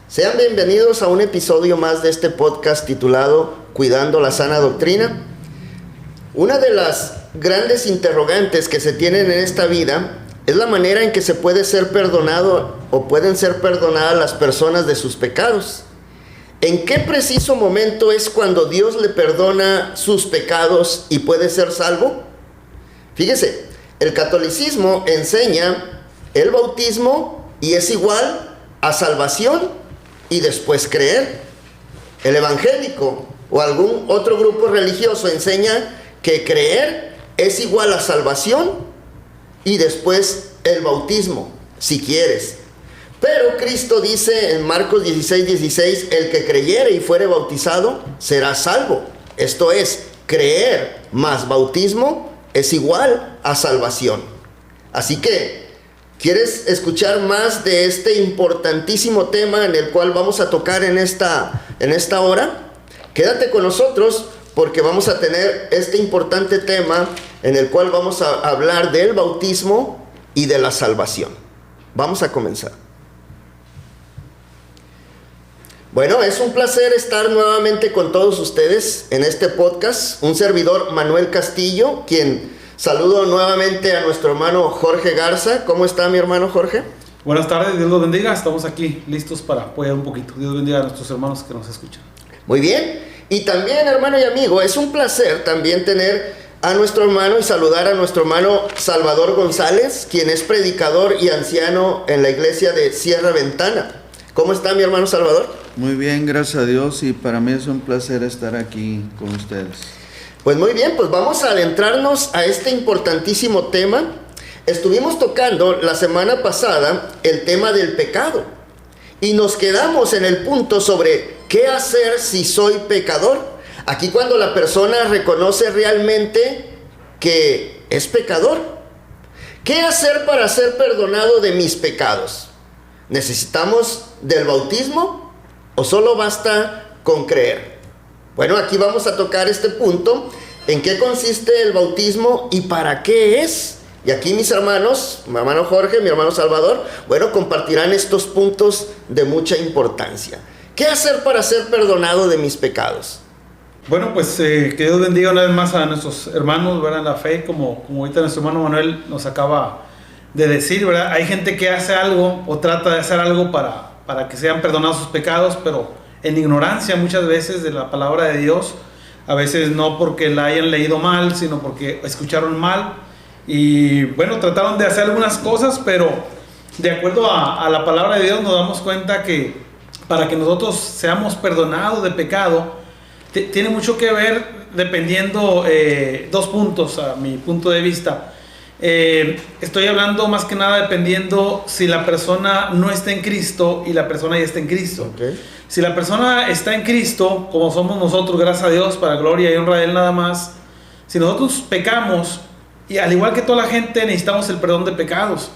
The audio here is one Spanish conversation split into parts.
Sean bienvenidos a un episodio más de este podcast titulado Cuidando la Sana Doctrina. Una de las grandes interrogantes que se tienen en esta vida es la manera en que se puede ser perdonado o pueden ser perdonadas las personas de sus pecados. ¿En qué preciso momento es cuando Dios le perdona sus pecados y puede ser salvo? Fíjese, el catolicismo enseña el bautismo y es igual a salvación y después creer. El evangélico o algún otro grupo religioso enseña que creer es igual a salvación y después el bautismo, si quieres. Pero Cristo dice en Marcos 16:16, el que creyere y fuere bautizado será salvo. Esto es, creer más bautismo es igual a salvación. Así que, ¿quieres escuchar más de este importantísimo tema en el cual vamos a tocar en esta hora? Quédate con nosotros porque vamos a tener este importante tema en el cual vamos a hablar del bautismo y de la salvación. Vamos a comenzar. Bueno, es un placer estar nuevamente con todos ustedes en este podcast. Un servidor, Manuel Castillo, quien saludo nuevamente a nuestro hermano Jorge Garza. ¿Cómo está mi hermano Jorge? Buenas tardes, Dios los bendiga. Estamos aquí listos para apoyar un poquito. Dios bendiga a nuestros hermanos que nos escuchan. Muy bien. Y también, hermano y amigo, es un placer también tener a nuestro hermano y saludar a nuestro hermano Salvador González, quien es predicador y anciano en la iglesia de Sierra Ventana. ¿Cómo está mi hermano Salvador? Muy bien, gracias a Dios, y para mí es un placer estar aquí con ustedes. Pues muy bien, pues vamos a adentrarnos a este importantísimo tema. Estuvimos tocando la semana pasada el tema del pecado y nos quedamos en el punto sobre qué hacer si soy pecador. Aquí cuando la persona reconoce realmente que es pecador. ¿Qué hacer para ser perdonado de mis pecados? ¿Necesitamos del bautismo o solo basta con creer? Bueno, aquí vamos a tocar este punto, en qué consiste el bautismo y para qué es. Y aquí mis hermanos, mi hermano Jorge, mi hermano Salvador, bueno, compartirán estos puntos de mucha importancia. ¿Qué hacer para ser perdonado de mis pecados? Bueno, pues que Dios bendiga una vez más a nuestros hermanos, ¿verdad? En la fe, como ahorita nuestro hermano Manuel nos acaba de decir, ¿verdad? Hay gente que hace algo o trata de hacer algo para que sean perdonados sus pecados, pero en ignorancia muchas veces de la palabra de Dios, a veces no porque la hayan leído mal, sino porque escucharon mal y bueno, trataron de hacer algunas cosas, pero de acuerdo a la palabra de Dios nos damos cuenta que para que nosotros seamos perdonados de pecado, tiene mucho que ver dependiendo dos puntos a mi punto de vista. Estoy hablando más que nada dependiendo si la persona no está en Cristo y la persona ya está en Cristo. Okay. Si la persona está en Cristo, como somos nosotros, gracias a Dios, para gloria y honra de Él nada más, si nosotros pecamos, y al igual que toda la gente necesitamos el perdón de pecados,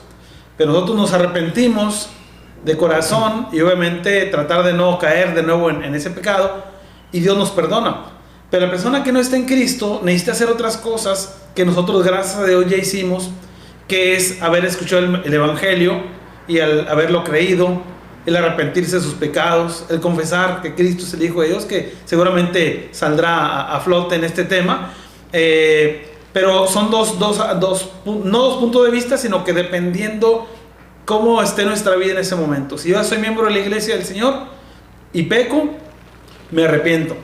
pero nosotros nos arrepentimos de corazón y obviamente tratar de no caer de nuevo en ese pecado y Dios nos perdona. Pero la persona que no está en Cristo necesita hacer otras cosas que nosotros gracias a Dios ya hicimos, que es haber escuchado el Evangelio y al haberlo creído, el arrepentirse de sus pecados, el confesar que Cristo es el Hijo de Dios, que seguramente saldrá a flote en este tema. Pero son no dos puntos de vista, sino que dependiendo cómo esté nuestra vida en ese momento. Si yo soy miembro de la iglesia del Señor y peco, me arrepiento.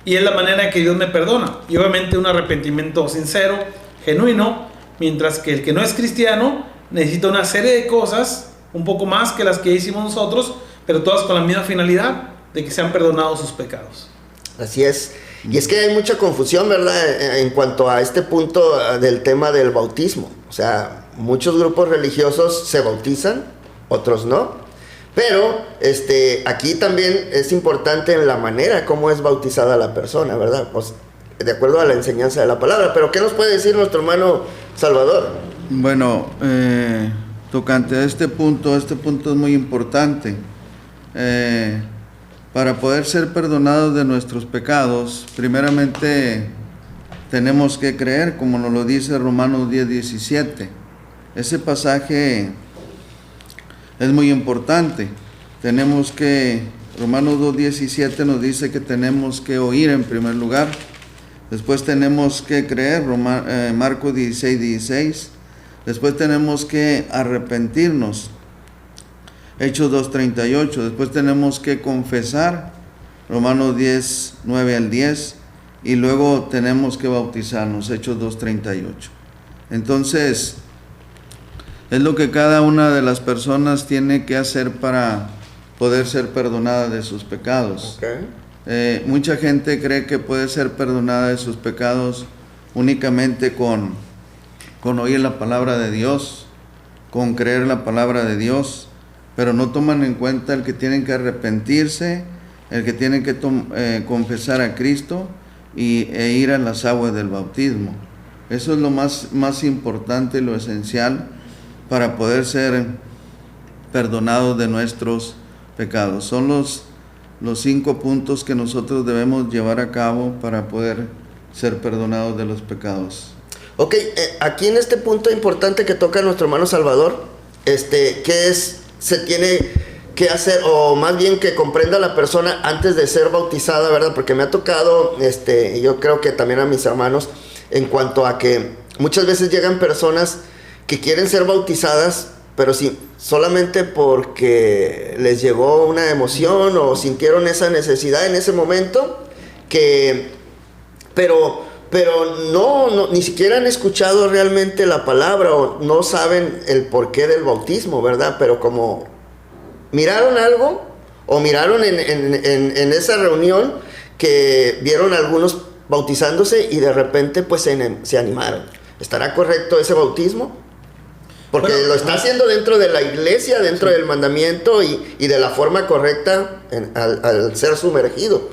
Y es la manera en que Dios me perdona. Y obviamente un arrepentimiento sincero, genuino, mientras que el que no es cristiano necesita una serie de cosas, un poco más que las que hicimos nosotros, pero todas con la misma finalidad de que sean perdonados sus pecados. Así es. Y es que hay mucha confusión, ¿verdad?, en cuanto a este punto del tema del bautismo. O sea, muchos grupos religiosos se bautizan, otros no. Pero aquí también es importante en la manera como es bautizada la persona, ¿verdad? Pues, de acuerdo a la enseñanza de la palabra. Pero ¿qué nos puede decir nuestro hermano Salvador? Bueno, tocante a este punto es muy importante. Para poder ser perdonados de nuestros pecados, primeramente tenemos que creer, como nos lo dice Romanos 10:17. Ese pasaje es muy importante. Romanos 2:17 nos dice que tenemos que oír en primer lugar. Después tenemos que creer, Marcos 16:16. Después tenemos que arrepentirnos, Hechos 2:38. Después tenemos que confesar, Romanos 10:9-10. Y luego tenemos que bautizarnos, Hechos 2:38. Entonces, es lo que cada una de las personas tiene que hacer para poder ser perdonada de sus pecados. Okay. Mucha gente cree que puede ser perdonada de sus pecados únicamente con oír la palabra de Dios, con creer la palabra de Dios, pero no toman en cuenta el que tienen que arrepentirse, el que tienen que confesar a Cristo e ir a las aguas del bautismo. Eso es lo más importante, lo esencial para poder ser perdonados de nuestros pecados. Son los 5 puntos que nosotros debemos llevar a cabo para poder ser perdonados de los pecados. Ok, aquí en este punto importante que toca nuestro hermano Salvador, ¿qué se tiene que hacer, o más bien que comprenda la persona antes de ser bautizada, verdad? Porque me ha tocado, yo creo que también a mis hermanos, en cuanto a que muchas veces llegan personas que quieren ser bautizadas, pero sí, solamente porque les llegó una emoción o sintieron esa necesidad en ese momento, pero no, ni siquiera han escuchado realmente la palabra o no saben el porqué del bautismo, ¿verdad? Pero como miraron algo o miraron en esa reunión que vieron a algunos bautizándose y de repente pues se animaron. ¿Estará correcto ese bautismo? Porque lo está haciendo dentro de la iglesia, dentro del mandamiento y de la forma correcta al ser sumergido.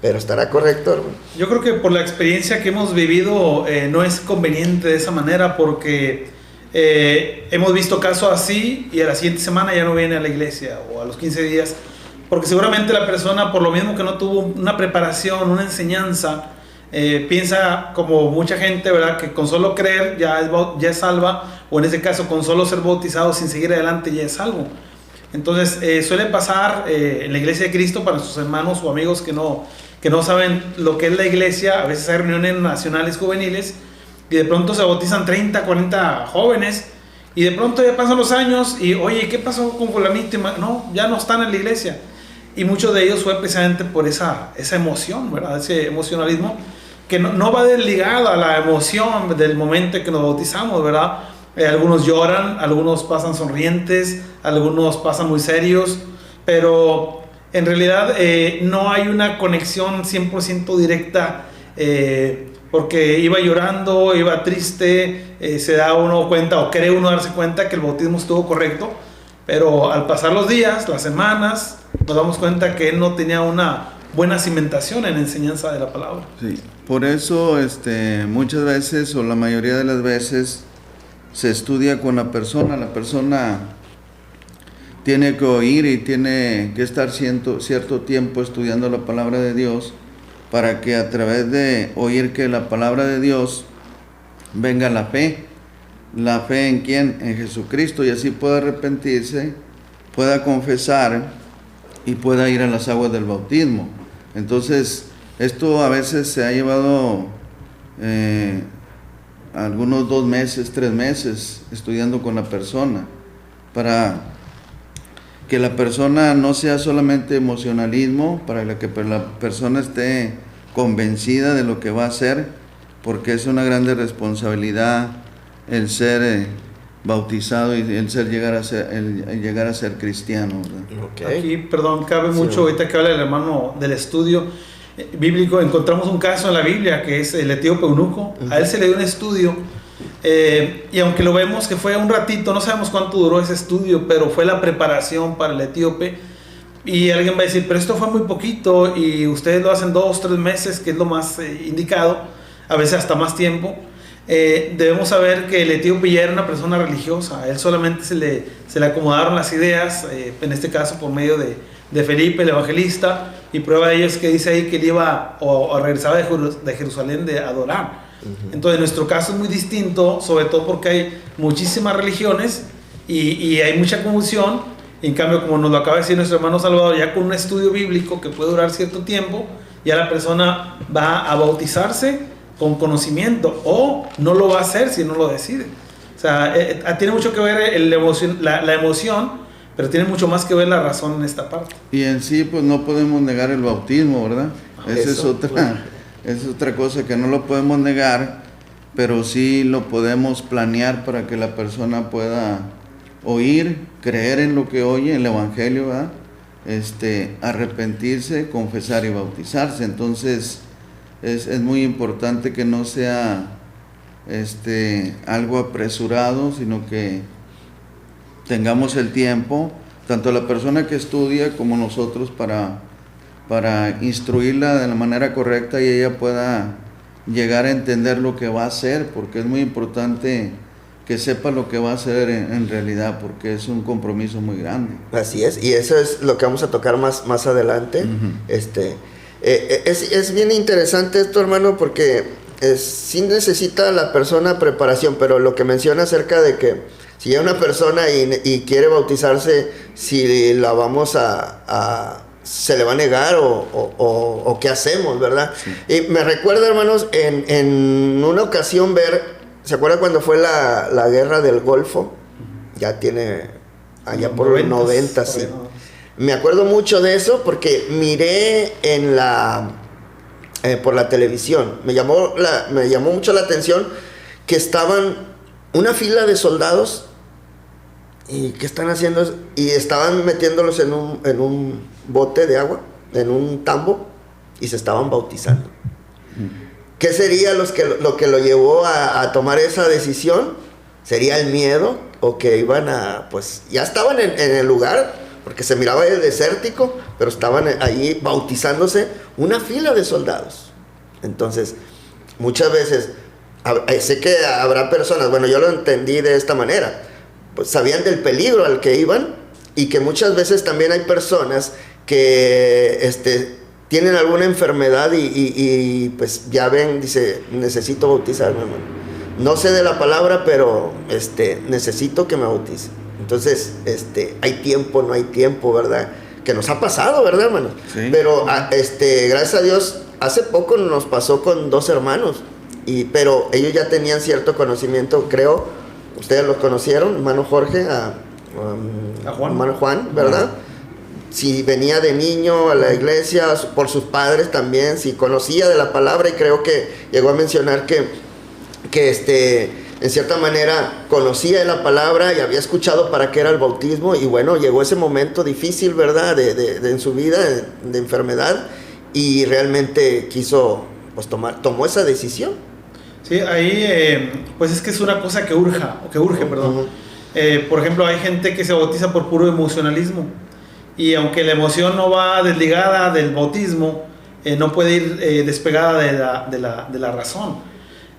Pero ¿estará correcto, hermano? Yo creo que por la experiencia que hemos vivido no es conveniente de esa manera, porque hemos visto casos así y a la siguiente semana ya no viene a la iglesia, o a los 15 días, porque seguramente la persona, por lo mismo que no tuvo una preparación, una enseñanza, piensa como mucha gente, ¿verdad?, que con solo creer ya es salva, o en este caso con solo ser bautizado sin seguir adelante ya es salvo. Entonces suele pasar en la iglesia de Cristo, para sus hermanos o amigos que no saben lo que es la iglesia. A veces hay reuniones nacionales juveniles y de pronto se bautizan 30, 40 jóvenes, y de pronto ya pasan los años y, oye, ¿qué pasó con fulanito? No, ya no están en la iglesia. Y muchos de ellos fue precisamente por esa emoción, ¿verdad? Ese emocionalismo que no va desligado a la emoción del momento en que nos bautizamos, ¿verdad? Algunos lloran, algunos pasan sonrientes, algunos pasan muy serios, pero en realidad no hay una conexión 100% directa, porque iba llorando, iba triste, se da uno cuenta, o cree uno darse cuenta que el bautismo estuvo correcto, pero al pasar los días, las semanas, nos damos cuenta que él no tenía una buena cimentación en la enseñanza de la palabra. Sí, por eso muchas veces, o la mayoría de las veces, se estudia con la persona tiene que oír y tiene que estar cierto tiempo estudiando la palabra de Dios, para que a través de oír que la palabra de Dios venga la fe. ¿La fe en quién? En Jesucristo, y así pueda arrepentirse, pueda confesar y pueda ir a las aguas del bautismo. Entonces, esto a veces se ha llevado algunos 2 meses, 3 meses estudiando con la persona, para que la persona no sea solamente emocionalismo, para que la persona esté convencida de lo que va a hacer, porque es una grande responsabilidad el ser bautizado y el llegar a ser cristiano, ¿verdad? Okay. Aquí, perdón, cabe mucho, ahorita que habla el hermano del estudio bíblico, encontramos un caso en la Biblia que es el etíope eunuco. A él se le dio un estudio, y aunque lo vemos que fue un ratito, no sabemos cuánto duró ese estudio, pero fue la preparación para el etíope. Y alguien va a decir, pero esto fue muy poquito y ustedes lo hacen 2, 3 meses, que es lo más indicado, a veces hasta más tiempo. Debemos saber que el etíope ya era una persona religiosa. A él solamente se le acomodaron las ideas, en este caso por medio de Felipe, el evangelista, y prueba de ello es que dice ahí que él iba o regresaba de Jerusalén de adorar. Entonces nuestro caso es muy distinto, sobre todo porque hay muchísimas religiones y hay mucha confusión, Y en cambio, como nos lo acaba de decir nuestro hermano Salvador, ya con un estudio bíblico que puede durar cierto tiempo, ya la persona va a bautizarse con conocimiento, o no lo va a hacer si no lo decide. O sea, tiene mucho que ver la emoción, pero tiene mucho más que ver la razón en esta parte. Y en sí, pues no podemos negar el bautismo, ¿verdad? Esa es otra cosa que no lo podemos negar, pero sí lo podemos planear para que la persona pueda oír, creer en lo que oye, el Evangelio, ¿verdad? Arrepentirse, confesar y bautizarse. Entonces es muy importante que no sea algo apresurado, sino que tengamos el tiempo, tanto la persona que estudia como nosotros, para instruirla de la manera correcta y ella pueda llegar a entender lo que va a hacer, porque es muy importante que sepa lo que va a hacer en realidad, porque es un compromiso muy grande. Así es, y eso es lo que vamos a tocar más adelante. Uh-huh. Es bien interesante esto, hermano, porque sí necesita la persona preparación, pero lo que menciona acerca de que si hay una persona y quiere bautizarse, si la vamos se le va a negar o qué hacemos, ¿verdad? Sí. Y me recuerda, hermanos, en una ocasión ¿se acuerda cuando fue la guerra del Golfo? Ya tiene allá por los 90, sí. Me acuerdo mucho de eso porque miré por la televisión. Me llamó mucho la atención que estaban una fila de soldados. ¿Y qué están haciendo? Y estaban metiéndolos en un bote de agua, en un tambo, y se estaban bautizando. ¿Qué sería lo que lo llevó a tomar esa decisión? ¿Sería el miedo? ¿O que iban pues ya estaban en el lugar, porque se miraba el desértico, pero estaban ahí bautizándose una fila de soldados? Entonces, muchas veces, sé que habrá personas, bueno, yo lo entendí de esta manera, pues sabían del peligro al que iban, y que muchas veces también hay personas que tienen alguna enfermedad y pues ya ven, dice, necesito bautizarme, hermano. No sé de la palabra, pero necesito que me bautice. Entonces, hay tiempo, no hay tiempo, ¿verdad? Que nos ha pasado, ¿verdad, hermano? Sí. Pero gracias a Dios, hace poco nos pasó con 2 hermanos, pero ellos ya tenían cierto conocimiento, creo. Ustedes los conocieron, hermano Jorge, a Juan. Hermano Juan, ¿verdad? Si venía de niño a la iglesia, por sus padres también, si conocía de la palabra, y creo que llegó a mencionar que en cierta manera conocía de la palabra y había escuchado para qué era el bautismo, y bueno, llegó ese momento difícil, ¿verdad?, en su vida, de enfermedad, y realmente quiso, pues tomó esa decisión. Sí, ahí pues es que es una cosa que urge, perdón. Uh-huh. Por ejemplo, hay gente que se bautiza por puro emocionalismo, y aunque la emoción no va desligada del bautismo, no puede ir despegada de la razón.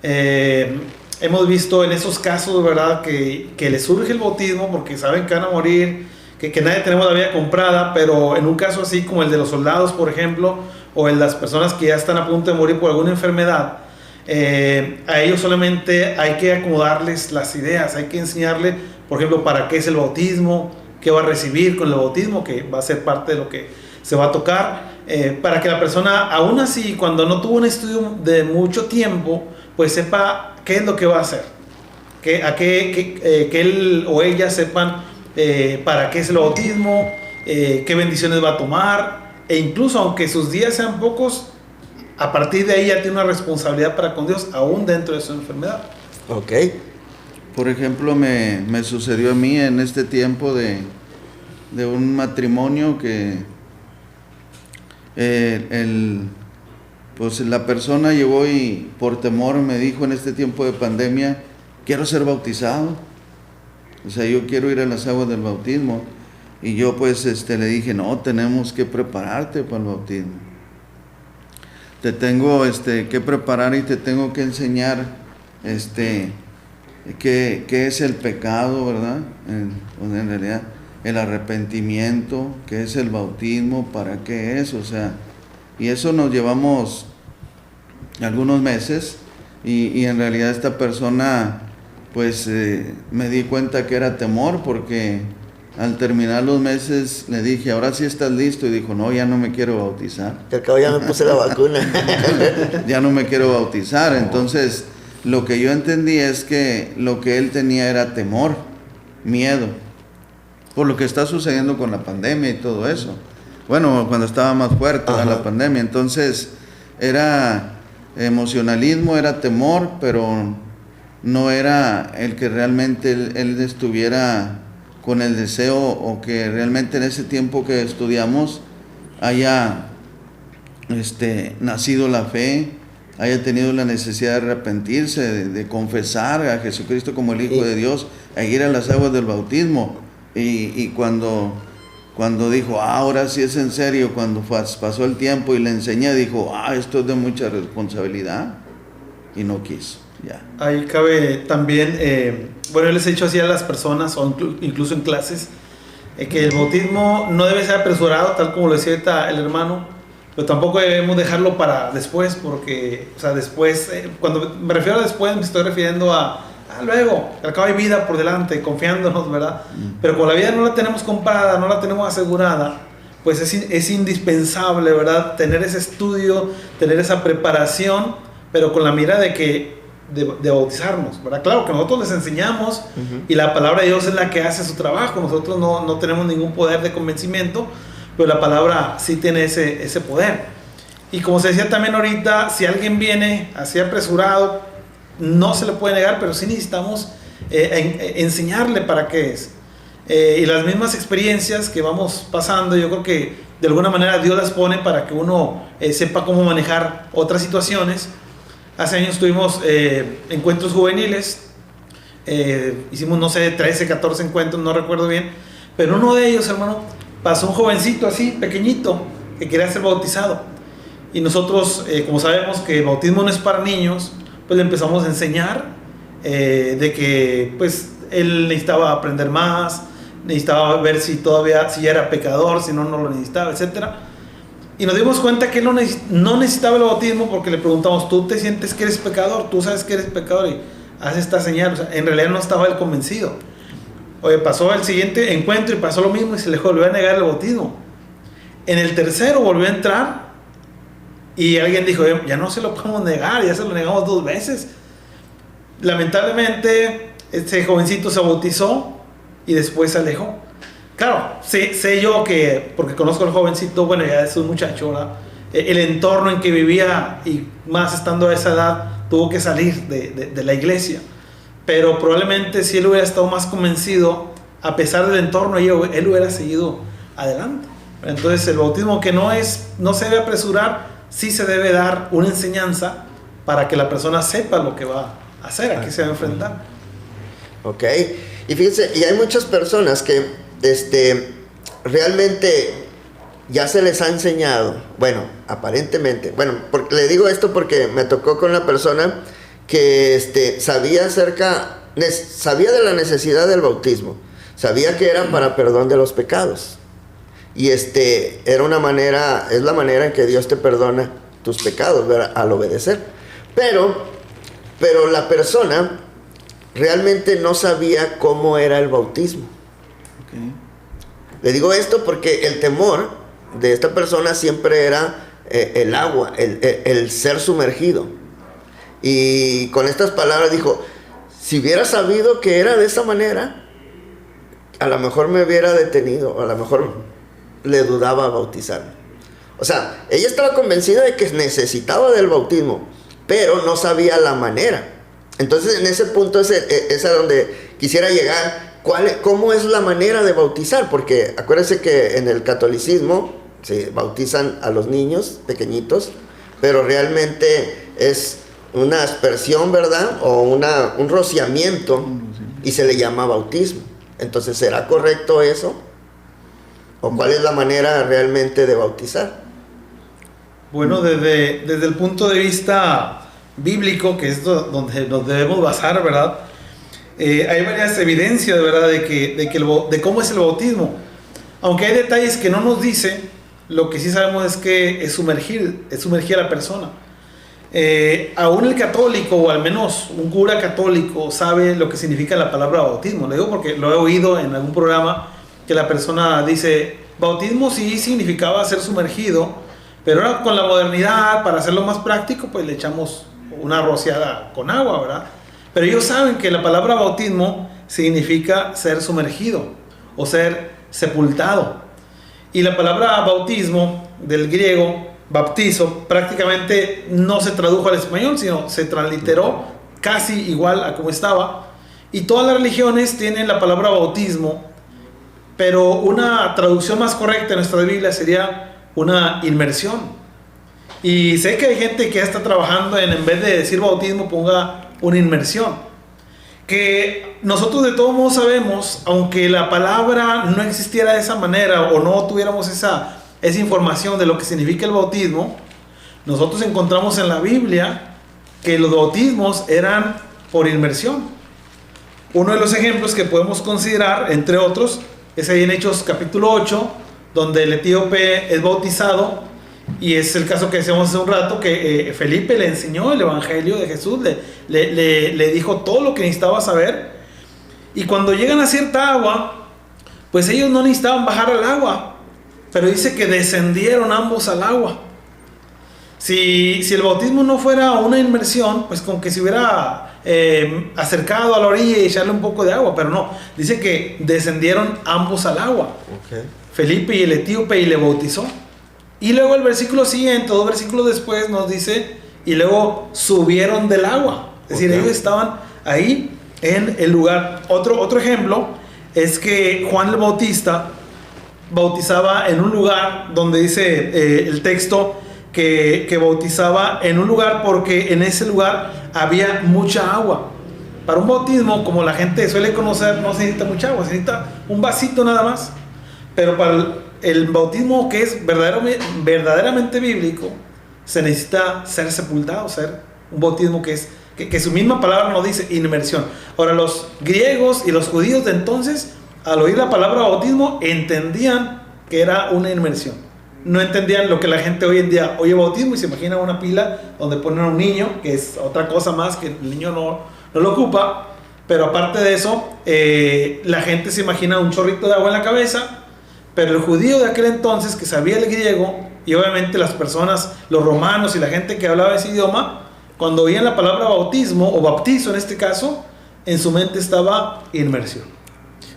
Hemos visto en esos casos, ¿verdad?, que les surge el bautismo porque saben que van a morir, que nadie tenemos la vida comprada, pero en un caso así como el de los soldados, por ejemplo, o en las personas que ya están a punto de morir por alguna enfermedad, a ellos solamente hay que acomodarles las ideas, hay que enseñarle, por ejemplo, para qué es el bautismo, qué va a recibir con el bautismo, que va a ser parte de lo que se va a tocar, para que la persona, aún así, cuando no tuvo un estudio de mucho tiempo, pues sepa qué es lo que va a hacer, que él o ella sepan para qué es el bautismo, qué bendiciones va a tomar, e incluso aunque sus días sean pocos, a partir de ahí ya tiene una responsabilidad para con Dios, aún dentro de su enfermedad. Ok. Por ejemplo, me sucedió a mí en este tiempo de un matrimonio que pues la persona llegó y por temor me dijo en este tiempo de pandemia, quiero ser bautizado. O sea, yo quiero ir a las aguas del bautismo. Y yo pues le dije, no, tenemos que prepararte para el bautismo. Te tengo que preparar y te tengo que enseñar qué es el pecado, ¿verdad? En realidad, el arrepentimiento, qué es el bautismo, para qué es, o sea, y eso nos llevamos algunos meses y en realidad esta persona, pues me di cuenta que era temor porque Al terminar los meses le dije, ahora sí estás listo, y dijo, no, ya no me quiero bautizar. Que al cabo ya me puse la vacuna. Ya no me quiero bautizar. Entonces, lo que yo entendí es que lo que él tenía era temor, miedo, por lo que está sucediendo con la pandemia y todo eso. Bueno, cuando estaba más fuerte la pandemia. Entonces, era emocionalismo, era temor, pero no era el que realmente él estuviera con el deseo, o que realmente en ese tiempo que estudiamos haya nacido la fe, haya tenido la necesidad de arrepentirse, de confesar a Jesucristo como el Hijo de Dios, a ir a las aguas del bautismo. Y cuando dijo, ahora sí es en serio, cuando pasó el tiempo y le enseñé, dijo, esto es de mucha responsabilidad, y no quiso. Ya. Ahí cabe también, bueno, yo les he dicho así a las personas, o incluso en clases, que el bautismo no debe ser apresurado, tal como lo decía ahorita el hermano, pero tampoco debemos dejarlo para después, porque, o sea, después, cuando me refiero a después, me estoy refiriendo a luego, al cabo hay vida por delante, confiándonos, ¿verdad? Pero con la vida no la tenemos comprada, no la tenemos asegurada, pues es indispensable, ¿verdad? Tener ese estudio, tener esa preparación, pero con la mira de bautizarnos, ¿verdad? Claro que nosotros les enseñamos y la palabra de Dios es la que hace su trabajo. Nosotros no tenemos ningún poder de convencimiento, pero la palabra sí tiene ese poder. Y como se decía también ahorita, si alguien viene así apresurado, no se le puede negar, pero sí necesitamos enseñarle para qué es. Y las mismas experiencias que vamos pasando, yo creo que de alguna manera Dios las pone para que uno sepa cómo manejar otras situaciones. Hace años tuvimos encuentros juveniles, hicimos, no sé, 13, 14 encuentros, no recuerdo bien, pero uno de ellos, hermano, pasó un jovencito así, pequeñito, que quería ser bautizado. Y nosotros, como sabemos que el bautismo no es para niños, pues le empezamos a enseñar de que pues él necesitaba aprender más, necesitaba ver si ya era pecador, si no lo necesitaba, etcétera. Y nos dimos cuenta que él no necesitaba el bautismo, porque le preguntamos, ¿tú te sientes que eres pecador? ¿Tú sabes que eres pecador? Y hace esta señal. O sea, en realidad no estaba él convencido. Oye, pasó el siguiente encuentro y pasó lo mismo y se le volvió a negar el bautismo. En el tercero volvió a entrar y alguien dijo, ya no se lo podemos negar, ya se lo negamos 2 veces. Lamentablemente, este jovencito se bautizó y después se alejó. Claro, sé yo que, porque conozco al jovencito, bueno, ya es un muchacho, ¿verdad? El entorno en que vivía, y más estando a esa edad, tuvo que salir de la iglesia. Pero probablemente si él hubiera estado más convencido, a pesar del entorno, él hubiera seguido adelante. Entonces el bautismo, que no se debe apresurar, sí se debe dar una enseñanza para que la persona sepa lo que va a hacer, a qué se va a enfrentar. Ok, y fíjense, y hay muchas personas que realmente ya se les ha enseñado, bueno, aparentemente, bueno, le digo esto porque me tocó con una persona que sabía de la necesidad del bautismo, sabía que era para perdón de los pecados, y es la manera en que Dios te perdona tus pecados, ¿verdad? Al obedecer, pero la persona realmente no sabía cómo era el bautismo. Le digo esto porque el temor de esta persona siempre era el agua, el ser sumergido. Y con estas palabras dijo, si hubiera sabido que era de esa manera, a lo mejor me hubiera detenido, a lo mejor le dudaba bautizarme. O sea, ella estaba convencida de que necesitaba del bautismo, pero no sabía la manera. Entonces, en ese punto es a donde quisiera llegar. ¿Cómo es la manera de bautizar? Porque acuérdense que en el catolicismo se bautizan a los niños pequeñitos, pero realmente es una aspersión, ¿verdad? O un rociamiento, y se le llama bautismo. Entonces, ¿será correcto eso? ¿O cuál es la manera realmente de bautizar? Bueno, desde el punto de vista bíblico, que es donde nos debemos basar, ¿verdad? Hay varias evidencias, ¿verdad?, de cómo es el bautismo. Aunque hay detalles que no nos dice, lo que sí sabemos es que es sumergir a la persona. Aún el católico, o al menos un cura católico, sabe lo que significa la palabra bautismo. Le digo porque lo he oído en algún programa, que la persona dice, bautismo sí significaba ser sumergido, pero ahora con la modernidad, para hacerlo más práctico, pues le echamos una rociada con agua, ¿verdad? Pero ellos saben que la palabra bautismo significa ser sumergido o ser sepultado. Y la palabra bautismo, del griego, baptizo, prácticamente no se tradujo al español, sino se transliteró casi igual a como estaba. Y todas las religiones tienen la palabra bautismo, pero una traducción más correcta en nuestra Biblia sería una inmersión. Y sé que hay gente que ya está trabajando en vez de decir bautismo, ponga una inmersión. Que nosotros de todos modos sabemos, aunque la palabra no existiera de esa manera o no tuviéramos esa información de lo que significa el bautismo, nosotros encontramos en la Biblia que los bautismos eran por inmersión. Uno de los ejemplos que podemos considerar, entre otros, es ahí en Hechos capítulo 8, donde el etíope es bautizado, y es el caso que decíamos hace un rato, que Felipe le enseñó el evangelio de Jesús, le dijo todo lo que necesitaba saber, y cuando llegan a cierta agua, pues ellos no necesitaban bajar al agua, pero dice que descendieron ambos al agua. Si el bautismo no fuera una inmersión, pues con que se hubiera acercado a la orilla y echarle un poco de agua, pero no, dice que descendieron ambos al agua. Okay. Felipe y el etíope, y le bautizó. Y luego el versículo siguiente, 2 versículos después, nos dice, y luego subieron del agua. Es decir, ellos estaban ahí en el lugar. Otro ejemplo es que Juan el Bautista bautizaba en un lugar donde dice el texto que bautizaba en un lugar porque en ese lugar había mucha agua. Para un bautismo, como la gente suele conocer, no se necesita mucha agua, se necesita un vasito nada más. Pero para el bautismo que es verdaderamente bíblico, se necesita ser sepultado, ser un bautismo que su misma palabra nos dice inmersión. Ahora, los griegos y los judíos de entonces, al oír la palabra bautismo, entendían que era una inmersión. No entendían lo que la gente hoy en día oye bautismo y se imagina una pila donde ponen a un niño, que es otra cosa más que el niño no lo ocupa. Pero aparte de eso, la gente se imagina un chorrito de agua en la cabeza. Pero el judío de aquel entonces, que sabía el griego, y obviamente las personas, los romanos y la gente que hablaba ese idioma, cuando oían la palabra bautismo o baptizo en este caso, en su mente estaba inmersión.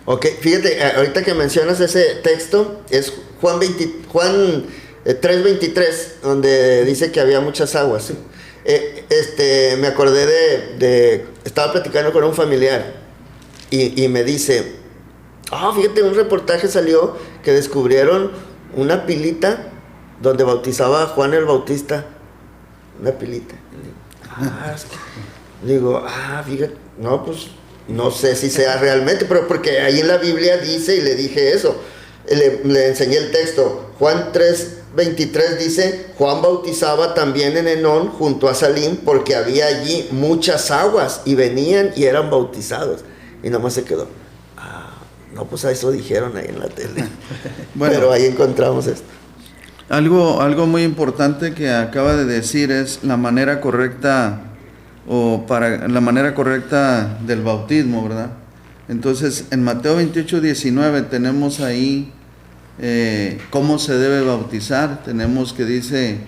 Ok, fíjate, ahorita que mencionas ese texto, es Juan 3:23, donde dice que había muchas aguas. ¿Sí? Me acordé estaba platicando con un familiar y me dice, fíjate, un reportaje salió que descubrieron una pilita donde bautizaba a Juan el Bautista. Una pilita. Digo, fíjate, no, pues no sé si sea realmente, pero porque ahí en la Biblia dice, y le dije eso, le enseñé el texto. Juan 3:23 dice, Juan bautizaba también en Enón junto a Salim, porque había allí muchas aguas y venían y eran bautizados. Y nomás se quedó. No, pues a eso dijeron ahí en la tele. Bueno, pero ahí encontramos esto. Algo muy importante que acaba de decir es la manera correcta del bautismo, ¿verdad? Entonces, en Mateo 28:19 tenemos ahí cómo se debe bautizar. Tenemos que dice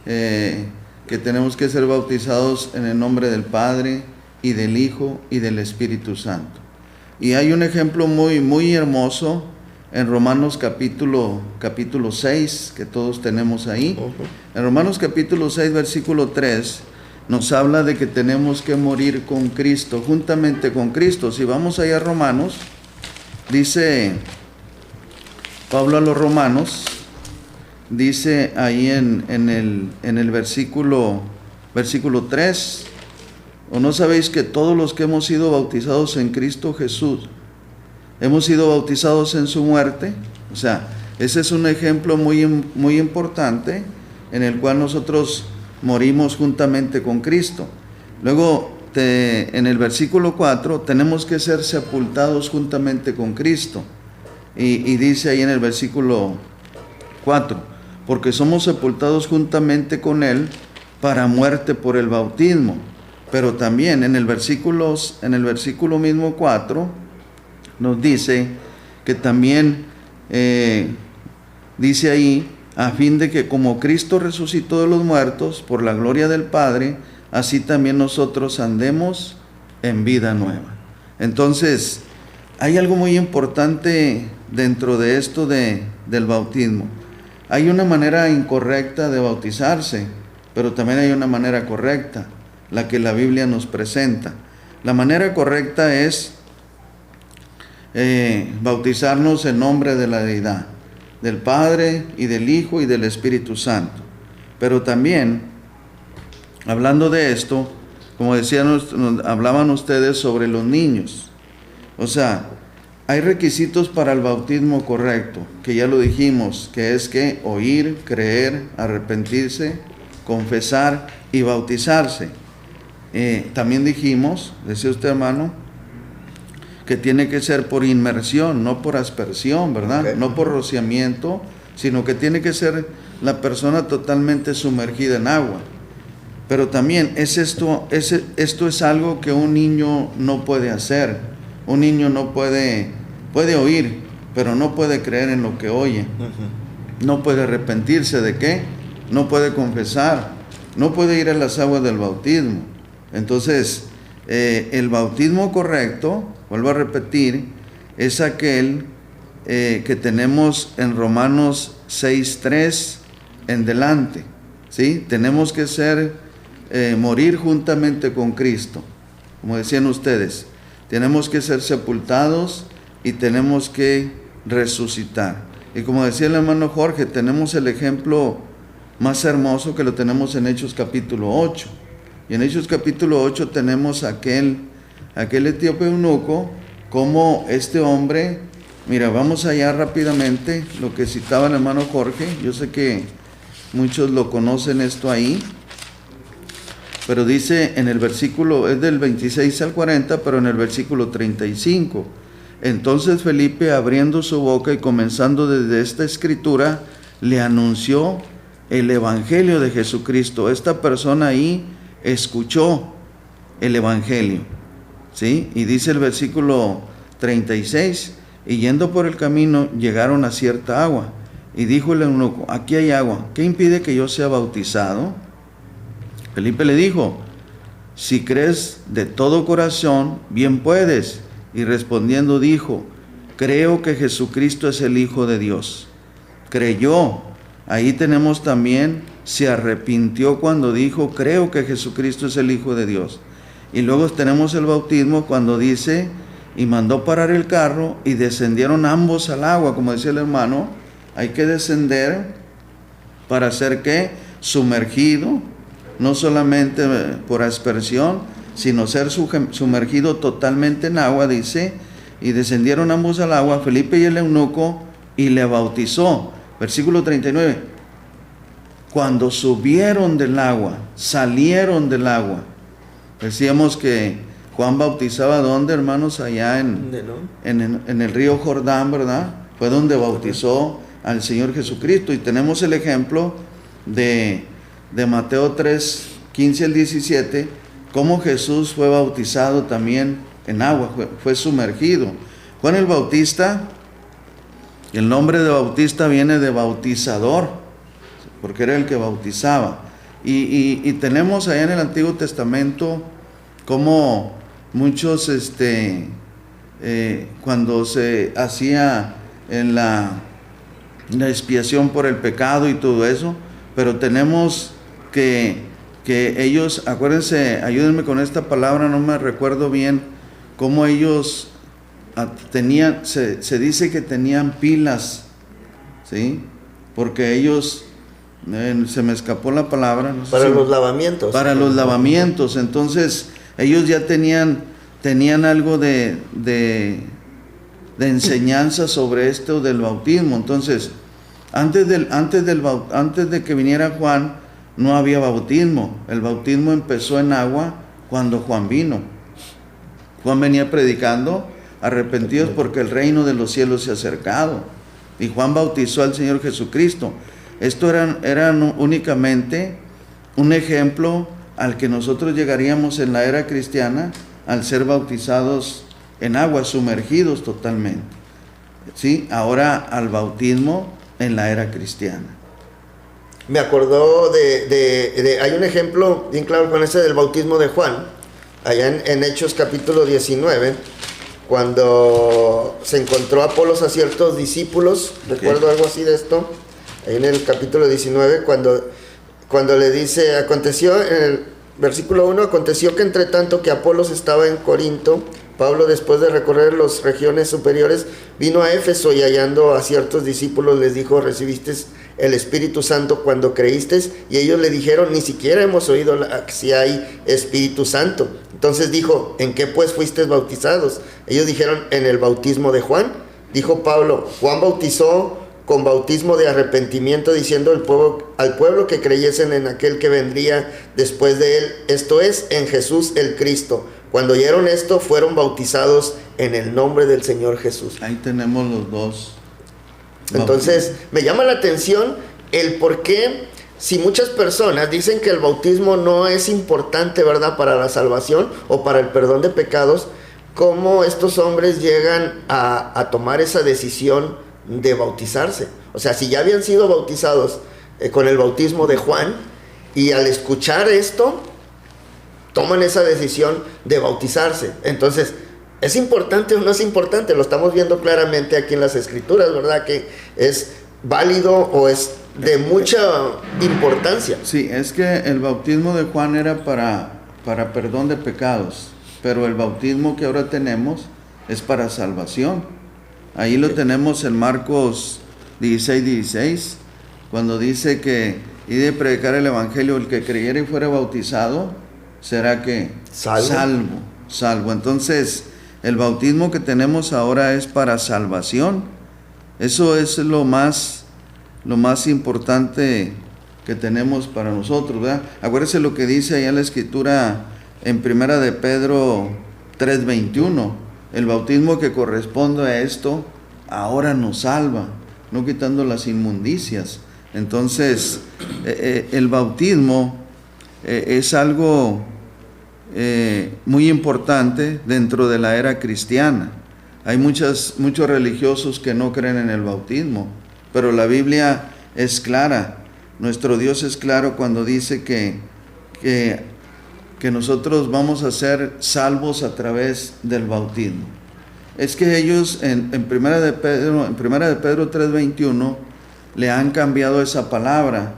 que tenemos que ser bautizados en el nombre del Padre y del Hijo y del Espíritu Santo. Y hay un ejemplo muy, muy hermoso en Romanos capítulo 6, que todos tenemos ahí. En Romanos capítulo 6, versículo 3, nos habla de que tenemos que morir con Cristo, juntamente con Cristo. Si vamos allá a Romanos, dice Pablo a los Romanos, dice ahí en el versículo 3, ¿o no sabéis que todos los que hemos sido bautizados en Cristo Jesús, hemos sido bautizados en su muerte? O sea, ese es un ejemplo muy, muy importante en el cual nosotros morimos juntamente con Cristo. Luego, en el versículo 4, tenemos que ser sepultados juntamente con Cristo. Y dice ahí en el versículo 4, porque somos sepultados juntamente con Él para muerte por el bautismo. Pero también en el versículo mismo 4 nos dice que también dice ahí, a fin de que como Cristo resucitó de los muertos por la gloria del Padre, así también nosotros andemos en vida nueva. Entonces, hay algo muy importante dentro de esto del bautismo. Hay una manera incorrecta de bautizarse, pero también hay una manera correcta, la que la Biblia nos presenta. La manera correcta es bautizarnos en nombre de la deidad, del Padre y del Hijo y del Espíritu Santo. Pero también, hablando de esto, como decían, hablaban ustedes sobre los niños. O sea, hay requisitos para el bautismo correcto, que ya lo dijimos, que es que oír, creer, arrepentirse, confesar y bautizarse. También dijimos, decía usted, hermano, que tiene que ser por inmersión, no por aspersión, ¿verdad? Okay. No por rociamiento, sino que tiene que ser la persona totalmente sumergida en agua. Pero también esto es algo que un niño no puede hacer. Un niño no puede oír, pero no puede creer en lo que oye. Uh-huh. No puede arrepentirse de qué, no puede confesar, no puede ir a las aguas del bautismo. Entonces, el bautismo correcto, vuelvo a repetir, es aquel que tenemos en Romanos 6:3 en delante, ¿sí? Tenemos que morir juntamente con Cristo, como decían ustedes. Tenemos que ser sepultados y tenemos que resucitar. Y como decía el hermano Jorge, tenemos el ejemplo más hermoso que lo tenemos en Hechos capítulo 8. Y en Hechos capítulo 8 tenemos aquel etíope eunuco, como este hombre, mira, vamos allá rápidamente, lo que citaba el hermano Jorge. Yo sé que muchos lo conocen esto ahí, pero dice en el versículo, es del 26 al 40, pero en el versículo 35, entonces Felipe, abriendo su boca y comenzando desde esta escritura, le anunció el evangelio de Jesucristo. Esta persona ahí escuchó el evangelio, ¿sí? Y dice el versículo 36, y yendo por el camino llegaron a cierta agua, y dijo el eunuco, aquí hay agua, ¿qué impide que yo sea bautizado? Felipe le dijo, si crees de todo corazón, bien puedes. Y respondiendo dijo, creo que Jesucristo es el Hijo de Dios. Creyó. Ahí tenemos también, se arrepintió cuando dijo, creo que Jesucristo es el Hijo de Dios. Y luego tenemos el bautismo cuando dice, y mandó parar el carro y descendieron ambos al agua, como decía el hermano. Hay que descender para ser ¿qué? Sumergido, no solamente por aspersión, sino ser sumergido totalmente en agua, dice, y descendieron ambos al agua, Felipe y el eunuco, y le bautizó. Versículo 39, cuando subieron del agua, salieron del agua. Decíamos que Juan bautizaba, ¿dónde, hermanos? Allá en el río Jordán, ¿verdad? Fue donde bautizó al Señor Jesucristo. Y tenemos el ejemplo de Mateo 3, 15 al 17, cómo Jesús fue bautizado también en agua, fue sumergido. Juan el Bautista, el nombre de Bautista viene de bautizador, porque era el que bautizaba. Y tenemos allá en el Antiguo Testamento como muchos, cuando se hacía en la expiación por el pecado y todo eso, pero tenemos que ellos, acuérdense, ayúdenme con esta palabra, no me recuerdo bien, cómo ellos tenían, se dice que tenían pilas, ¿sí? Porque ellos, se me escapó la palabra. No sé para los lavamientos. Para los lavamientos, entonces ellos ya tenían algo de enseñanza sobre esto del bautismo. Entonces, antes de que viniera Juan, no había bautismo. El bautismo empezó en agua cuando Juan vino. Juan venía predicando, arrepentidos porque el reino de los cielos se ha acercado. Y Juan bautizó al Señor Jesucristo. Esto era únicamente un ejemplo al que nosotros llegaríamos en la era cristiana al ser bautizados en agua, sumergidos totalmente. ¿sí? Ahora al bautismo en la era cristiana. Me acordó hay un ejemplo bien claro con ese del bautismo de Juan, allá en Hechos capítulo 19, cuando se encontró Apolos a ciertos discípulos, recuerdo algo así de esto, ahí en el capítulo 19, cuando le dice, aconteció, en el versículo 1, aconteció que entre tanto que Apolos estaba en Corinto, Pablo, después de recorrer las regiones superiores, vino a Éfeso y hallando a ciertos discípulos les dijo, ¿recibisteis el Espíritu Santo cuando creísteis? Y ellos le dijeron, ni siquiera hemos oído si hay Espíritu Santo. Entonces dijo, ¿en qué pues fuisteis bautizados? Ellos dijeron, en el bautismo de Juan. Dijo Pablo, Juan bautizó con bautismo de arrepentimiento, diciendo al pueblo que creyesen en aquel que vendría después de él, esto es, en Jesús el Cristo. Cuando oyeron esto, fueron bautizados en el nombre del Señor Jesús. Ahí tenemos los dos. Entonces, me llama la atención el por qué, si muchas personas dicen que el bautismo no es importante, ¿verdad?, para la salvación o para el perdón de pecados, cómo estos hombres llegan a tomar esa decisión de bautizarse. O sea, si ya habían sido bautizados con el bautismo de Juan, y al escuchar esto, toman esa decisión de bautizarse. Entonces, ¿es importante o no es importante? Lo estamos viendo claramente aquí en las Escrituras, ¿verdad? Que es válido o es de mucha importancia. Sí, es que el bautismo de Juan era para perdón de pecados, pero el bautismo que ahora tenemos es para salvación. Ahí lo tenemos en Marcos 16:16, cuando dice que y de predicar el evangelio, el que creyera y fuera bautizado será que salvo. Entonces, el bautismo que tenemos ahora es para salvación. Eso es lo más importante que tenemos para nosotros, ¿verdad? Acuérdense lo que dice allá en la Escritura en 1 de Pedro 3:21. El bautismo que corresponde a esto ahora nos salva, no quitando las inmundicias. Entonces, el bautismo es algo muy importante dentro de la era cristiana. Hay muchos religiosos que no creen en el bautismo, pero la Biblia es clara. Nuestro Dios es claro cuando dice que nosotros vamos a ser salvos a través del bautismo. Es que ellos en 1 de Pedro 3:21 le han cambiado esa palabra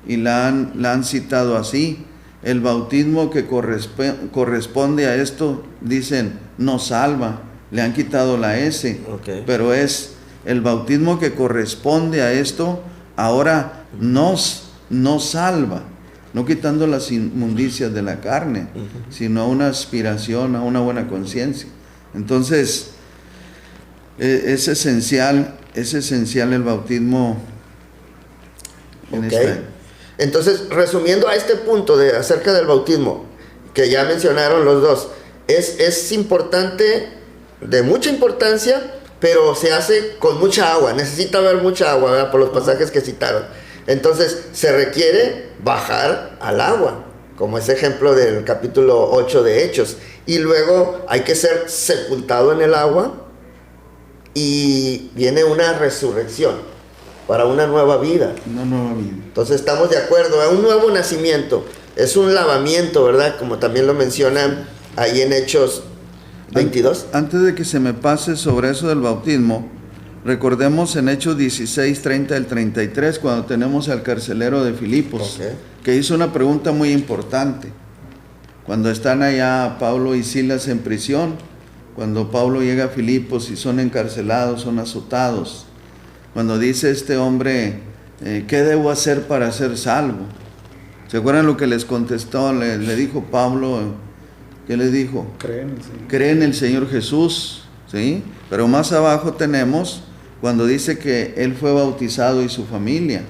y la han citado así. El bautismo que corresponde a esto, dicen, nos salva, le han quitado la S, Okay. Pero es el bautismo que corresponde a esto, ahora nos salva, no quitando las inmundicias de la carne, sino a una aspiración, a una buena conciencia. Entonces, es esencial el bautismo en Okay. Entonces, resumiendo a este punto acerca del bautismo, que ya mencionaron los dos, es importante, de mucha importancia, pero se hace con mucha agua, necesita haber mucha agua, ¿verdad?, por los pasajes que citaron. Entonces, se requiere bajar al agua, como ese ejemplo del capítulo 8 de Hechos, y luego hay que ser sepultado en el agua, y viene una resurrección para una nueva vida. Una nueva vida. Entonces estamos de acuerdo, un nuevo nacimiento, es un lavamiento, ¿verdad? Como también lo mencionan ahí en Hechos 22. Antes de que se me pase sobre eso del bautismo, recordemos en Hechos 16:30 al 33, cuando tenemos al carcelero de Filipos, Okay. que hizo una pregunta muy importante. Cuando están allá Pablo y Silas en prisión, cuando Pablo llega a Filipos y son encarcelados, son azotados, cuando dice este hombre, ¿qué debo hacer para ser salvo? ¿Se acuerdan lo que les contestó? Le dijo Pablo, ¿qué les dijo? Cree en el Señor Jesús, ¿sí? Pero más abajo tenemos cuando dice que él fue bautizado y su familia.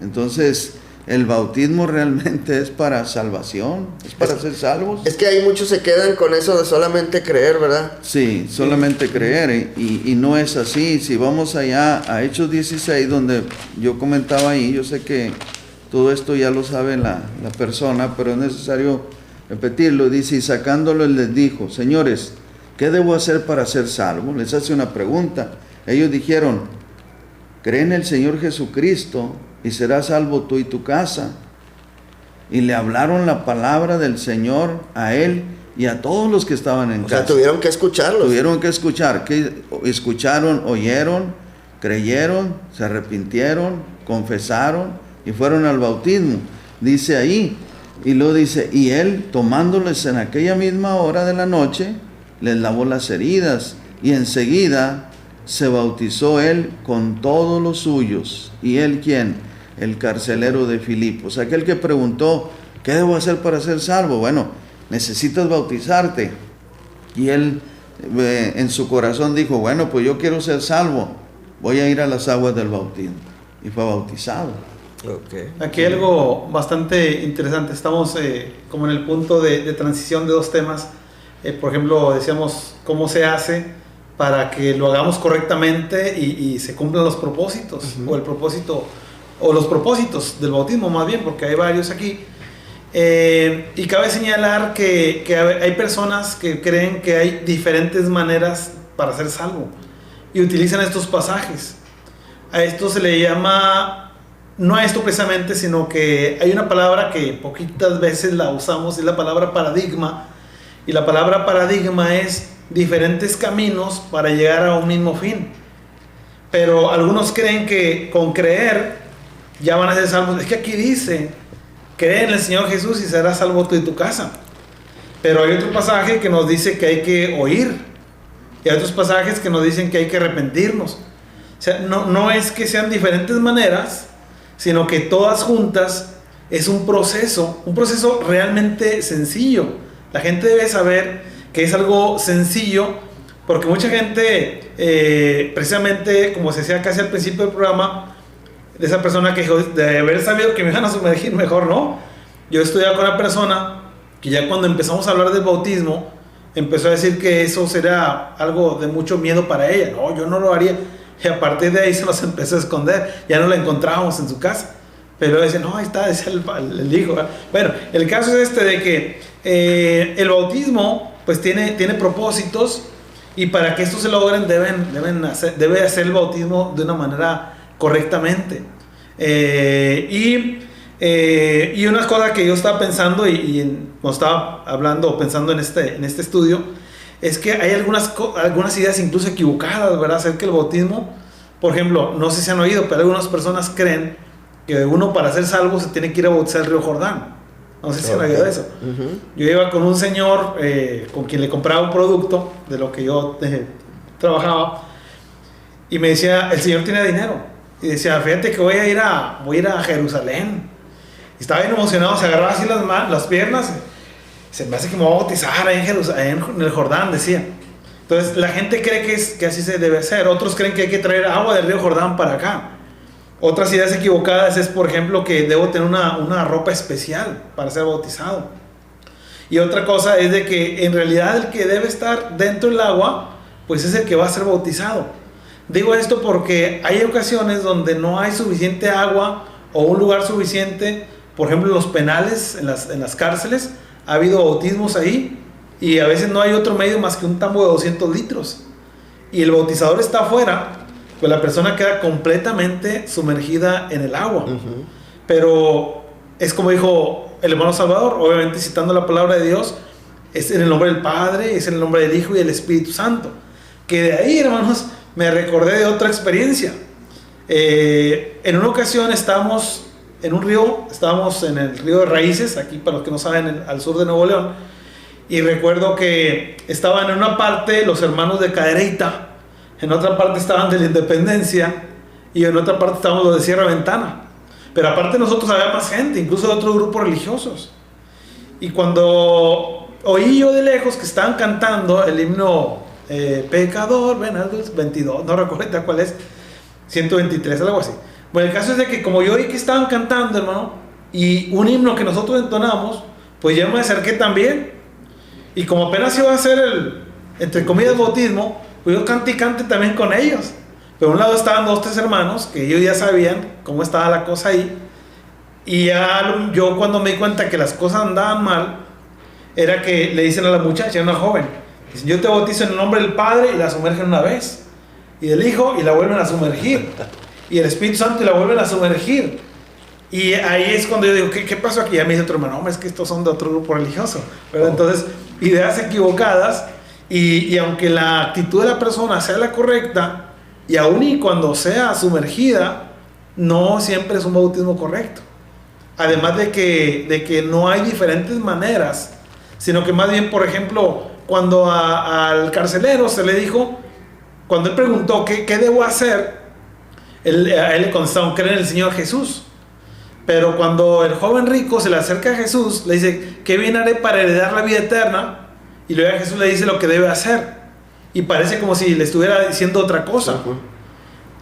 Entonces, el bautismo realmente es para salvación, es para ser salvos. Es que ahí muchos se quedan con eso de solamente creer, ¿verdad? Sí, solamente creer, y no es así. Si vamos allá a Hechos 16, donde yo comentaba ahí, yo sé que todo esto ya lo sabe la persona, pero es necesario repetirlo. Dice, y sacándolo él les dijo, señores, ¿qué debo hacer para ser salvo? Les hace una pregunta. ellos dijeron, cree en el Señor Jesucristo y serás salvo tú y tu casa. Y le hablaron la palabra del Señor a él y a todos los que estaban en casa. O sea, tuvieron que escucharlos. Tuvieron que escuchar, que escucharon, oyeron, creyeron, se arrepintieron, confesaron y fueron al bautismo. Dice ahí, y luego dice, y él tomándoles en aquella misma hora de la noche, les lavó las heridas, y enseguida se bautizó él con todos los suyos. ¿Y él quién? El carcelero de Filipos, aquel que preguntó, ¿qué debo hacer para ser salvo? Bueno, necesitas bautizarte. Y él en su corazón dijo, bueno, pues yo quiero ser salvo, voy a ir a las aguas del bautismo. Y fue bautizado. Okay. Aquí hay algo bastante interesante. Estamos como en el punto de transición de dos temas. Por ejemplo, decíamos cómo se hace para que lo hagamos correctamente y se cumplan los propósitos, o el propósito, o los propósitos del bautismo más bien, porque hay varios aquí. Y cabe señalar que hay personas que creen que hay diferentes maneras para ser salvo y utilizan estos pasajes. A esto se le llama, no a esto precisamente, sino que hay una palabra que poquitas veces la usamos, es la palabra paradigma. Y la palabra paradigma es diferentes caminos para llegar a un mismo fin. Pero algunos creen que con creer ya van a ser salvos. Es que aquí dice, cree en el Señor Jesús y serás salvo tú y tu casa. Pero hay otro pasaje que nos dice que hay que oír. Y hay otros pasajes que nos dicen que hay que arrepentirnos. O sea, no es que sean diferentes maneras, sino que todas juntas es un proceso realmente sencillo. La gente debe saber que es algo sencillo, porque mucha gente, precisamente como se decía casi al principio del programa, de esa persona que dijo, de haber sabido que me iban a sumergir, mejor no. Yo estudiaba con una persona que ya cuando empezamos a hablar del bautismo, empezó a decir que eso será algo de mucho miedo para ella. No, yo no lo haría. Y a partir de ahí se nos empezó a esconder, ya no la encontrábamos en su casa. Pero dice, no, ahí está, es el hijo. Bueno, el caso es de que el bautismo pues tiene propósitos, y para que estos se logren debe hacer el bautismo de una manera correctamente. Y una cosa que yo estaba pensando cuando estaba hablando o pensando en este estudio, es que hay algunas ideas incluso equivocadas, ¿verdad?, acerca del bautismo. Por ejemplo, no sé si han oído, pero algunas personas creen que uno para ser salvo se tiene que ir a bautizar el río Jordán. No sé si han oído eso. Yo iba con un señor con quien le compraba un producto de lo que yo trabajaba, y me decía, el señor tiene dinero, y decía, fíjate que voy a ir a Jerusalén. Y estaba bien emocionado, se agarraba así las piernas, se me hace que me voy a bautizar ahí en el Jordán, decía. Entonces la gente cree que así se debe hacer. Otros creen que hay que traer agua del río Jordán para acá. Otras ideas equivocadas es, por ejemplo, que debo tener una ropa especial para ser bautizado. Y otra cosa es de que en realidad el que debe estar dentro del agua, pues es el que va a ser bautizado. Digo esto porque hay ocasiones donde no hay suficiente agua o un lugar suficiente. Por ejemplo, en los penales, en las cárceles, ha habido bautismos ahí, y a veces no hay otro medio más que un tambo de 200 litros. Y el bautizador está afuera, pues la persona queda completamente sumergida en el agua. Pero es como dijo el hermano Salvador, obviamente citando la palabra de Dios, es en el nombre del Padre, es en el nombre del Hijo y del Espíritu Santo. Que de ahí, hermanos, me recordé de otra experiencia. En una ocasión estábamos en un río, estábamos en el río de Raíces, aquí para los que no saben, al sur de Nuevo León, y recuerdo que estaban en una parte los hermanos de Cadereyta, en otra parte estaban de la Independencia, y en otra parte estaban los de Sierra Ventana. Pero aparte de nosotros había más gente, incluso de otros grupos religiosos. Y cuando oí yo de lejos que estaban cantando el himno Pecador, ven, 22, no recuerdo cuál es, 123, algo así. Bueno, el caso es de que como yo oí que estaban cantando, hermano, y un himno que nosotros entonamos, pues yo me acerqué también. Y como apenas iba a hacer entre comillas, bautismo, pues yo canté y cante también con ellos. Pero a un lado estaban 2 o 3 hermanos que ellos ya sabían cómo estaba la cosa ahí. Y ya yo cuando me di cuenta que las cosas andaban mal, era que le dicen a la muchacha, una joven, dicen, yo te bautizo en el nombre del Padre, y la sumergen una vez. y del Hijo, y la vuelven a sumergir. Y el Espíritu Santo y la vuelven a sumergir. Y ahí es cuando yo digo, ¿qué pasó aquí? Ya me dice otro hermano, es que estos son de otro grupo religioso, ¿verdad? Entonces, ideas equivocadas, y aunque la actitud de la persona sea la correcta, y aún y cuando sea sumergida, no siempre es un bautismo correcto. Además de que no hay diferentes maneras, sino que más bien, por ejemplo, cuando al carcelero se le dijo, cuando él preguntó, ¿qué debo hacer? A él le contestaron, cree en el Señor Jesús. Pero cuando el joven rico se le acerca a Jesús, le dice, ¿qué bien haré para heredar la vida eterna? Y luego Jesús le dice lo que debe hacer. Y parece como si le estuviera diciendo otra cosa.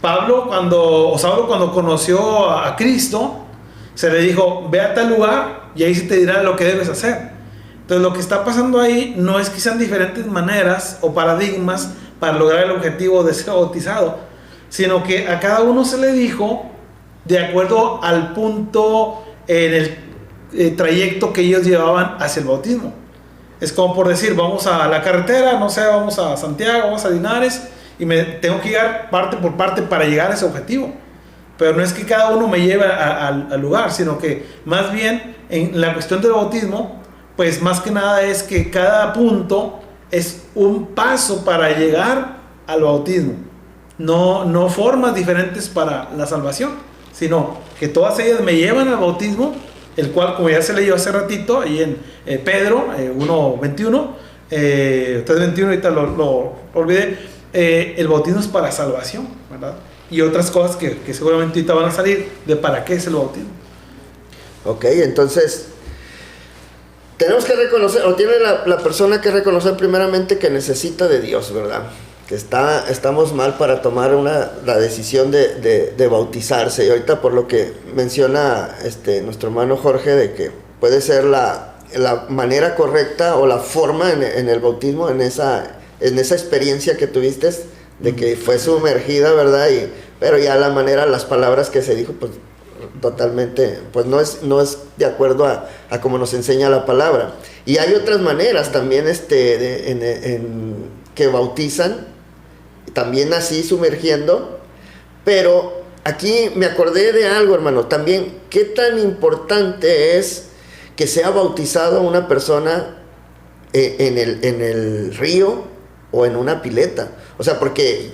Saulo cuando conoció a Cristo, se le dijo, ve a tal lugar y ahí se te dirá lo que debes hacer. Entonces lo que está pasando ahí no es que sean diferentes maneras o paradigmas para lograr el objetivo de ser bautizado, sino que a cada uno se le dijo de acuerdo al punto en el trayecto que ellos llevaban hacia el bautismo. Es como por decir, vamos a la carretera, no sé, vamos a Santiago, vamos a Linares, y me tengo que llegar parte por parte para llegar a ese objetivo. Pero no es que cada uno me lleve al lugar, sino que más bien en la cuestión del bautismo, pues más que nada es que cada punto es un paso para llegar al bautismo. No formas diferentes para la salvación, sino que todas ellas me llevan al bautismo, el cual, como ya se leyó hace ratito, ahí en Pedro 1:21, 3:21, ahorita lo olvidé, el bautismo es para salvación, ¿verdad? Y otras cosas que seguramente ahorita van a salir de para qué es el bautismo. Ok, entonces tenemos que reconocer, o tiene la persona que reconocer primeramente que necesita de Dios, ¿verdad? Que estamos mal para tomar la decisión de bautizarse. Y ahorita por lo que menciona nuestro hermano Jorge, de que puede ser la manera correcta o la forma en el bautismo, en esa experiencia que tuviste, de que fue sumergida, ¿verdad? Pero ya la manera, las palabras que se dijo, pues totalmente, pues no es de acuerdo a como nos enseña la palabra. Y hay otras maneras también que bautizan, también así sumergiendo, pero aquí me acordé de algo, hermano, también, qué tan importante es que sea bautizado una persona en el río o en una pileta. O sea, porque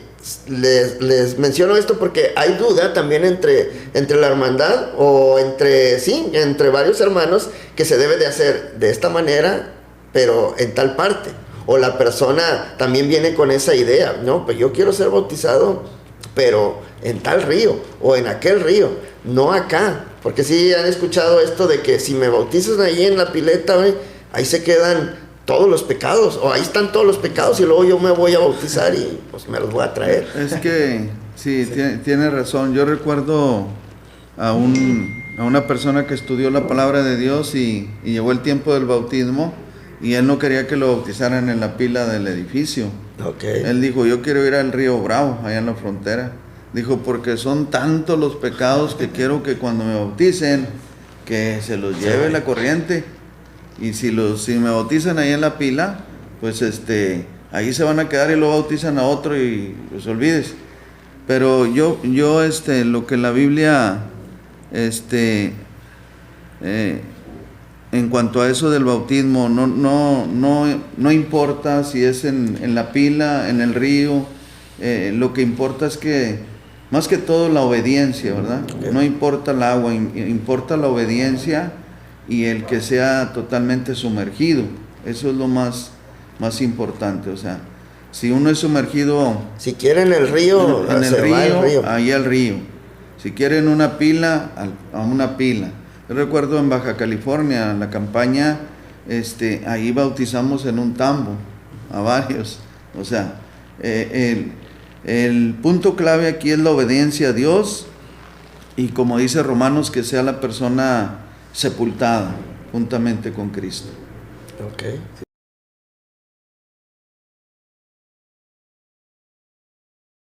les menciono esto porque hay duda también entre la hermandad o entre varios hermanos, que se debe de hacer de esta manera, pero en tal parte. O la persona también viene con esa idea, no, pues yo quiero ser bautizado, pero en tal río o en aquel río, no acá. Porque sí han escuchado esto de que si me bautizan ahí en la pileta, ahí se quedan todos los pecados, o ahí están todos los pecados, y luego yo me voy a bautizar y pues me los voy a traer. Es que sí. Tiene razón. Yo recuerdo a una persona que estudió la palabra de Dios y llegó el tiempo del bautismo, y él no quería que lo bautizaran en la pila del edificio. Okay. Él dijo, yo quiero ir al río Bravo, allá en la frontera. Dijo, porque son tantos los pecados que quiero que cuando me bauticen, que se los lleve la corriente. Y si me bautizan ahí en la pila, pues ahí se van a quedar y lo bautizan a otro y pues olvides. Pero yo lo que la Biblia en cuanto a eso del bautismo, no importa si es en la pila, en el río, lo que importa es que, más que todo, la obediencia, ¿verdad? Okay. No importa el agua, importa la obediencia y el que sea totalmente sumergido. Eso es lo más importante. O sea, si uno es sumergido, si quiere en el río, en el río, ahí al río. Si quiere en una pila, a una pila. Yo recuerdo en Baja California, la campaña, ahí bautizamos en un tambo a varios. O sea, el punto clave aquí es la obediencia a Dios, y como dice Romanos, que sea la persona sepultada juntamente con Cristo. Okay.